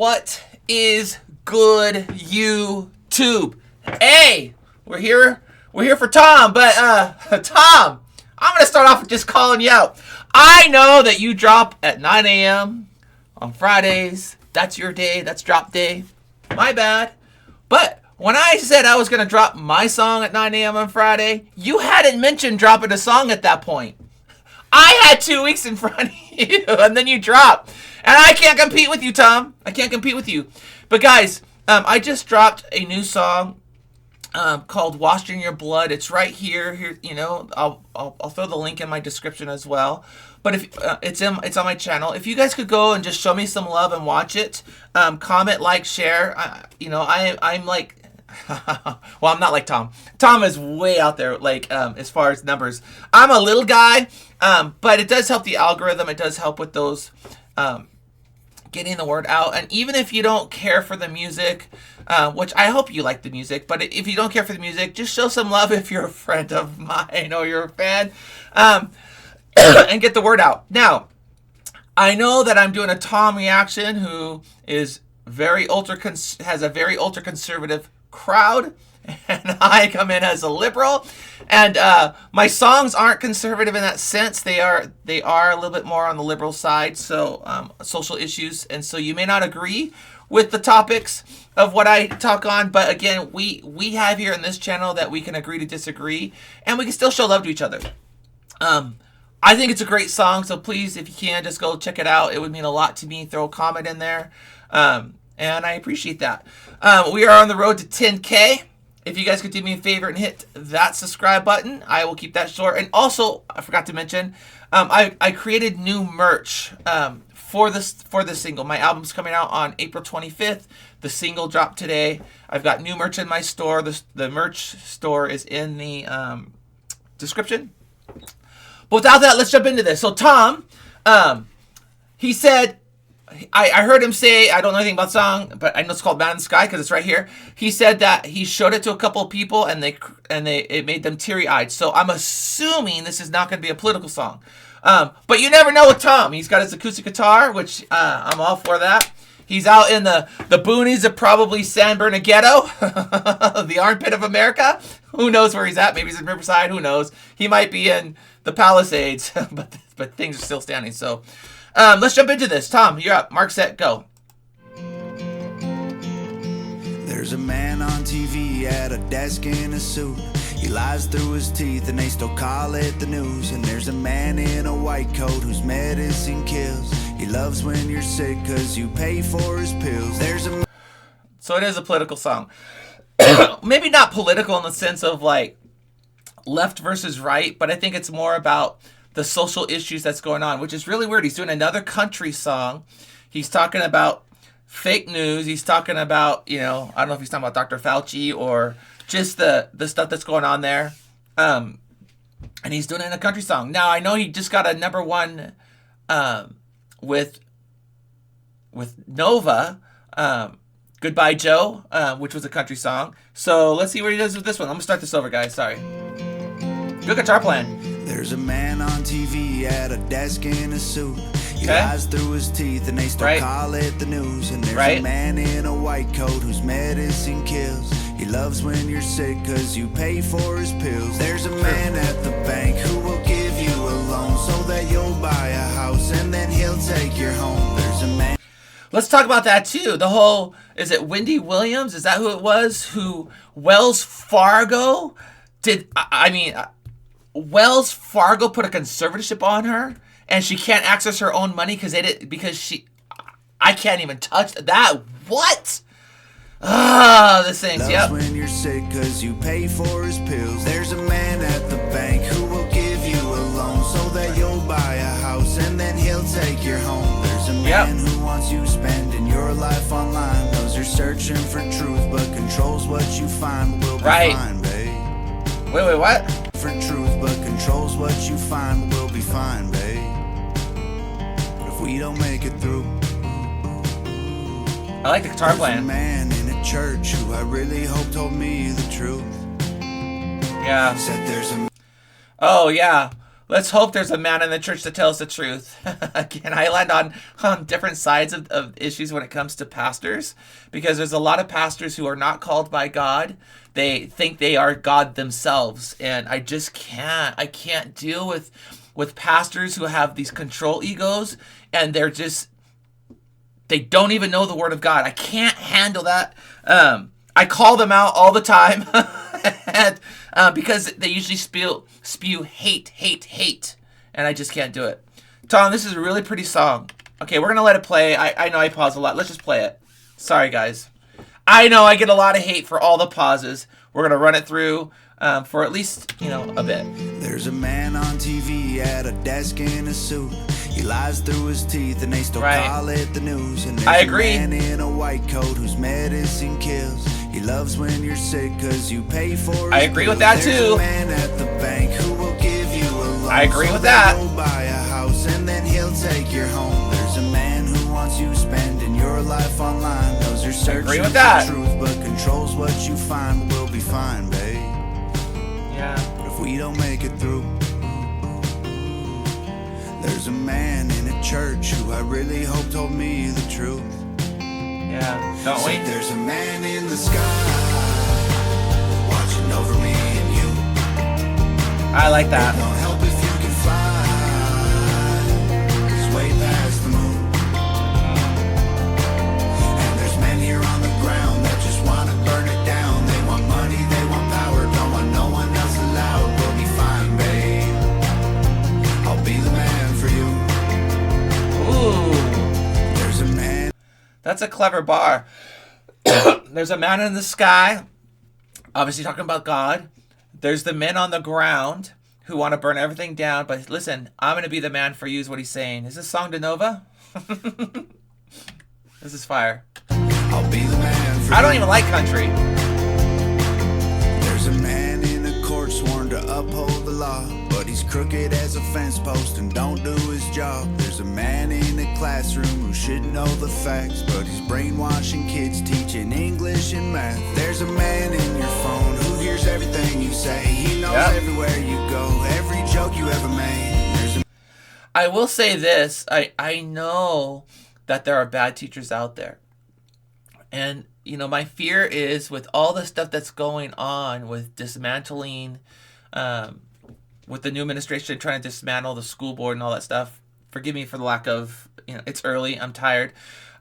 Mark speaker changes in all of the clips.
Speaker 1: What is good, YouTube? Hey, we're here for Tom, but Tom, I'm gonna start off with just calling you out. I know that you drop at 9 a.m. on Fridays. That's your day. That's drop day. My bad. But when I said I was gonna drop my song at 9 a.m. on Friday, you hadn't mentioned dropping a song at that point. I had 2 weeks in front of you, and then you drop. And I can't compete with you, Tom. I can't compete with you. But guys, I just dropped a new song called "Washed in Your Blood." It's right here. Here, you know, I'll throw the link in my description as well. But if it's on my channel, if you guys could go and just show me some love and watch it, comment, like, share. I'm like. Well, I'm not like Tom. Tom is way out there, like, as far as numbers. I'm a little guy, but it does help the algorithm. It does help with those getting the word out. And even if you don't care for the music, which I hope you like the music, but if you don't care for the music, just show some love if you're a friend of mine or you're a fan, and get the word out. Now, I know that I'm doing a Tom reaction who is has a very ultra conservative crowd, and I come in as a liberal, and my songs aren't conservative in that sense. They are a little bit more on the liberal side, so social issues, and so you may not agree with the topics of what I talk on, but again, we have here in this channel that we can agree to disagree, and we can still show love to each other. I think it's a great song, so please, if you can, just go check it out. It would mean a lot to me. Throw a comment in there. And I appreciate that. We are on the road to 10K. If you guys could do me a favor and hit that subscribe button, I will keep that short. And also, I forgot to mention, I created new merch for this single. My album's coming out on April 25th. The single dropped today. I've got new merch in my store. The merch store is in the description. But without that, let's jump into this. So Tom, he said, I heard him say, I don't know anything about the song, but I know it's called "Man in the Sky" because it's right here. He said that he showed it to a couple of people and it made them teary-eyed. So I'm assuming this is not going to be a political song. But you never know with Tom. He's got his acoustic guitar, which I'm all for that. He's out in the boonies of probably San Bernardino, the armpit of America. Who knows where he's at? Maybe he's in Riverside. Who knows? He might be in the Palisades, but things are still standing. So. Let's jump into this. Tom, you're up. Mark, set, go.
Speaker 2: There's a man on TV at a desk in a suit. He lies through his teeth and they still call it the news. And there's a man in a white coat whose medicine kills. He loves when you're sick cause you pay for his pills.
Speaker 1: So it is a political song. Maybe not political in the sense of like left versus right, but I think it's more about the social issues that's going on, which is really weird. He's doing another country song. He's talking about fake news. He's talking about, I don't know if he's talking about Dr. Fauci or just the stuff that's going on there. And he's doing it in a country song. Now, I know he just got a #1 with Nova, Goodbye Joe, which was a country song. So let's see what he does with this one. I'm going to start this over, guys. Sorry. Good guitar playing.
Speaker 2: There's a man on TV at a desk in a suit. He lies through his teeth and they still call it the news. And there's a man in a white coat whose medicine kills. He loves when you're sick cause you pay for his pills. There's a man at the bank who will give you a loan so that you'll buy a house and then he'll take your home. There's a man.
Speaker 1: Let's talk about that too. The whole, is it Wendy Williams? Is that who it was? Who Wells Fargo did, Wells Fargo put a conservatorship on her, and she can't access her own money I can't even touch that. What? This thing's, yep.
Speaker 2: When you're sick cause you pay for his pills. There's a man at the bank who will give you a loan so that you'll buy a house and then he'll take your home. There's a man who wants you spending your life online. Those are searching for truth but controls what you find. Will be fine, babe.
Speaker 1: Wait, what?
Speaker 2: For truth but controls what you find. We'll be fine, babe. But if we don't make it through.
Speaker 1: I like the guitar playing.
Speaker 2: There's a man in a church who I really hope told me the truth.
Speaker 1: Yeah.
Speaker 2: Said there's a
Speaker 1: Oh yeah. let's hope there's a man in the church that tells the truth. Again, I land on different sides of issues when it comes to pastors, because there's a lot of pastors who are not called by God. They think they are God themselves, and I can't deal with pastors who have these control egos, and they don't even know the Word of God. I can't handle that. I call them out all the time and, because they usually spew hate, and I just can't do it. Tom, this is a really pretty song. Okay, we're going to let it play. I know I pause a lot. Let's just play it. Sorry, guys. I know I get a lot of hate for all the pauses. We're going to run it through for at least, a bit.
Speaker 2: There's a man on TV at a desk in a suit. He lies through his teeth and they still call it the news. And there's
Speaker 1: I agree.
Speaker 2: a man in a white coat whose medicine kills. He loves when you're sick because you pay for it.
Speaker 1: I agree with that
Speaker 2: There's
Speaker 1: too.
Speaker 2: A man at the bank who will give you a loan.
Speaker 1: I agree with
Speaker 2: so
Speaker 1: that.
Speaker 2: Go buy a house and then he'll take your home. There's a man who wants you spending your life online. Knows you're searching
Speaker 1: agree with that.
Speaker 2: for truth, but controls what you find. We'll be fine, babe.
Speaker 1: Yeah.
Speaker 2: But if we don't make it through, there's a man in a church who I really hope told me the truth.
Speaker 1: Yeah. Don't we?
Speaker 2: There's a man in the sky watching over me and you.
Speaker 1: I like that.
Speaker 2: It don't help if you can fly. It's way past the moon. And there's men here on the ground that just want to burn it down. They want money, they want power, don't want no one else allowed. We'll be fine, babe. I'll be the man for you.
Speaker 1: Ooh.
Speaker 2: There's a man.
Speaker 1: That's a clever bar. There's a man in the sky, obviously talking about God. There's the men on the ground who want to burn everything down. But listen, I'm going to be the man for you is what he's saying. Is this song De Nova? This is fire.
Speaker 2: I'll be the man for
Speaker 1: I don't even like country.
Speaker 2: There's a man in a court sworn to uphold the law, but he's crooked as a fence post and don't do his job. There's a man in a classroom who should know the facts, but he's brainwashing kids, teaching English and math. There's a man in your phone who hears everything you say. He knows everywhere you go, every joke you ever made.
Speaker 1: I will say this. I know that there are bad teachers out there. And, my fear is with all the stuff that's going on with dismantling, with the new administration trying to dismantle the school board and all that stuff. Forgive me for the lack of, it's early, I'm tired.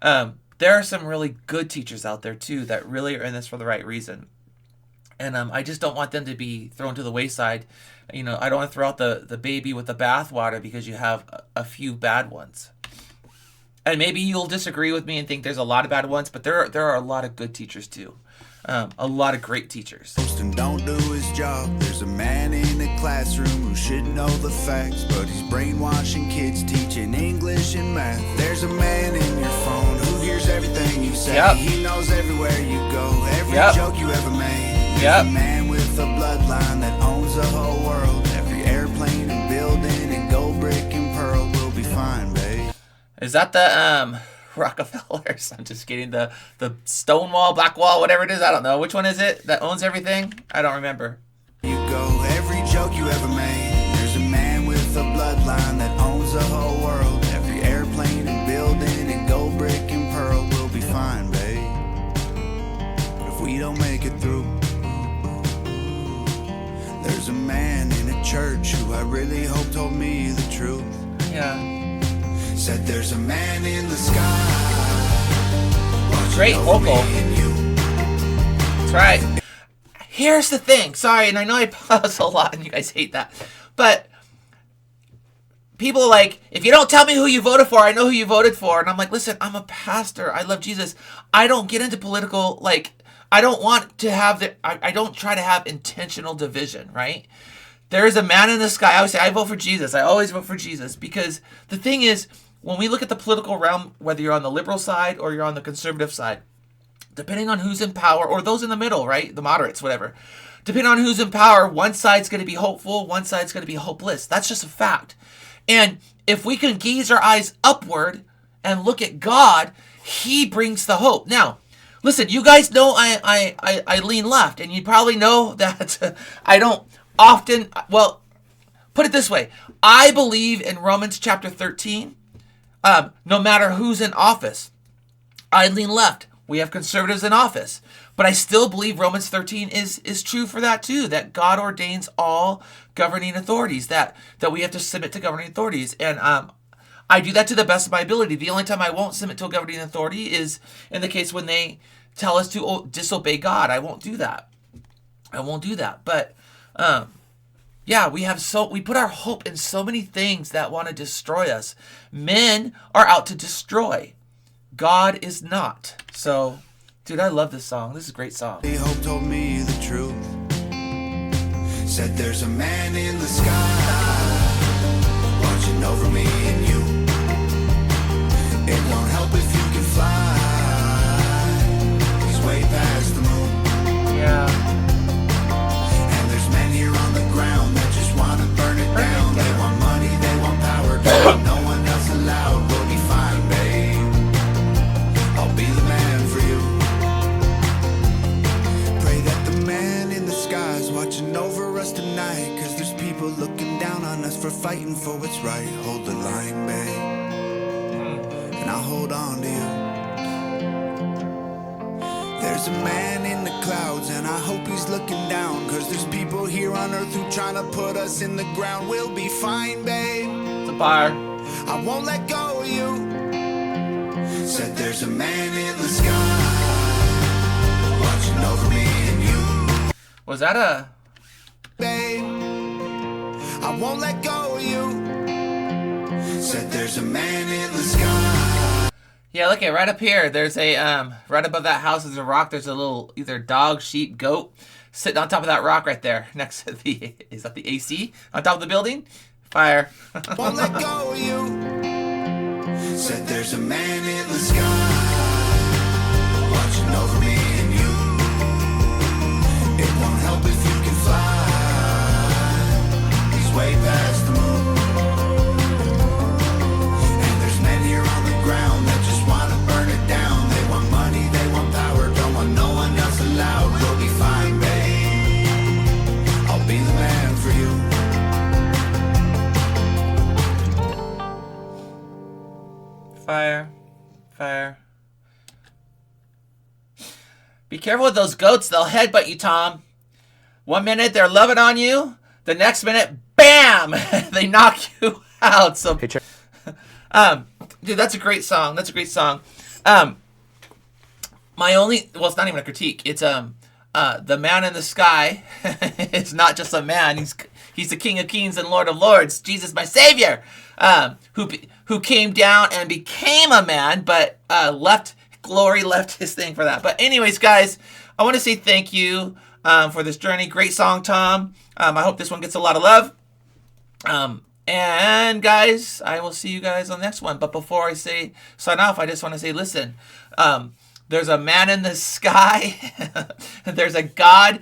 Speaker 1: There are some really good teachers out there too that really are in this for the right reason. And I just don't want them to be thrown to the wayside. I don't want to throw out the baby with the bathwater because you have a few bad ones. And maybe you'll disagree with me and think there's a lot of bad ones, but there are a lot of good teachers too. A lot of great teachers.
Speaker 2: And don't do his job. There's a man in a classroom who should know the facts, but he's brainwashing kids, teaching English and math. There's a man in your phone who hears everything you say. He knows everywhere you go, every joke you ever made. There's a man with a bloodline that owns the whole world. Every airplane and building and gold brick and pearl. Will be fine, babe.
Speaker 1: Is that the Rockefellers? I'm just kidding. The Stonewall, Blackwall, whatever it is. I don't know. Which one is it that owns everything? I don't remember.
Speaker 2: You go, every joke you ever made. There's a man with a bloodline that owns the whole world. Every airplane and building and gold brick and pearl. Will be fine, babe. But if we don't make it through, there's a man in a church who I really hope told me the truth.
Speaker 1: Yeah.
Speaker 2: Said there's a man in the sky.
Speaker 1: Great vocal. That's right. Here's the thing. Sorry, and I know I pause a lot and you guys hate that. But people are like, if you don't tell me who you voted for, I know who you voted for. And I'm like, listen, I'm a pastor. I love Jesus. I don't get into political, I don't want to have I don't try to have intentional division, right? There is a man in the sky. I always say, I vote for Jesus. I always vote for Jesus. Because the thing is, when we look at the political realm, whether you're on the liberal side or you're on the conservative side, depending on who's in power, or those in the middle, right? The moderates, whatever. Depending on who's in power, one side's going to be hopeful, one side's going to be hopeless. That's just a fact. And if we can gaze our eyes upward and look at God, He brings the hope. Now, listen, you guys know I lean left, and you probably know that I don't often, put it this way. I believe in Romans chapter 13, no matter who's in office. I lean left. We have conservatives in office. But I still believe Romans 13 is true for that too, that God ordains all governing authorities, that we have to submit to governing authorities. And I do that to the best of my ability. The only time I won't submit to a governing authority is in the case when they tell us to disobey God. I won't do that. But yeah, we put our hope in so many things that want to destroy us. Men are out to destroy. God is not. So, dude, I love this song. This is a great song.
Speaker 2: Hope told me the truth. Said there's a man in the sky watching over me and you. It won't help if you can fly. He's way past the moon.
Speaker 1: Yeah.
Speaker 2: And there's men here on the ground that just want to burn it down. They want money, they want power. No one else allowed. We'll be fine, babe. I'll be the man for you. Pray that the man in the sky's watching over us tonight. Cause there's people looking down on us for fighting for what's right. Hold the line, babe. And I'll hold on to you. There's a man in the clouds and I hope he's looking down. Cause there's people here on earth who trying to put us in the ground. We'll be fine, babe.
Speaker 1: It's a bar.
Speaker 2: I won't let go of you. Said there's a man in the sky watching over me and you.
Speaker 1: Was that a...
Speaker 2: Babe, I won't let go of you. Said there's a man in the sky.
Speaker 1: Yeah, look at right up here. There's a right above that house is a rock. There's a little either dog, sheep, goat sitting on top of that rock right there next to the, is that the AC on top of the building? Fire.
Speaker 2: Won't let go of you. Said there's a man in the sky watching over me and you. It won't help if you can fly. He's way past the moon. And there's men here on the ground that just want to burn it down. They want money, they want power, don't want no one else allowed. We'll be fine, babe. I'll be the man for you.
Speaker 1: Fire. Fire. Be careful with those goats. They'll headbutt you, Tom. 1 minute, they're loving on you. The next minute, bam! They knock you out. So, dude, that's a great song. That's a great song. My only, well, it's not even a critique. It's the man in the sky. It's not just a man. He's the King of Kings and Lord of Lords. Jesus, my Savior, who came down and became a man, but left his thing for that. But anyways, guys, I want to say thank you for this journey. Great song, Tom. I hope this one gets a lot of love. And guys, I will see you guys on the next one. But before I sign off, I just want to say, listen, there's a man in the sky. There's a God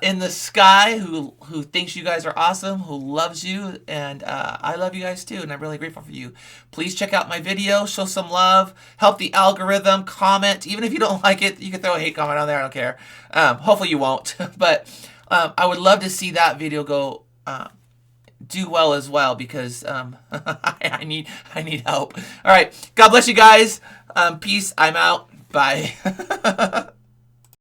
Speaker 1: in the sky who thinks you guys are awesome, who loves you, and I love you guys too, and I'm really grateful for you. Please check out my video, show some love, help the algorithm, comment. Even if you don't like it, you can throw a hate comment on there. I don't care. Hopefully you won't, but I would love to see that video go do well as well, because I need help. All right, God bless you guys. Peace. I'm out. Bye.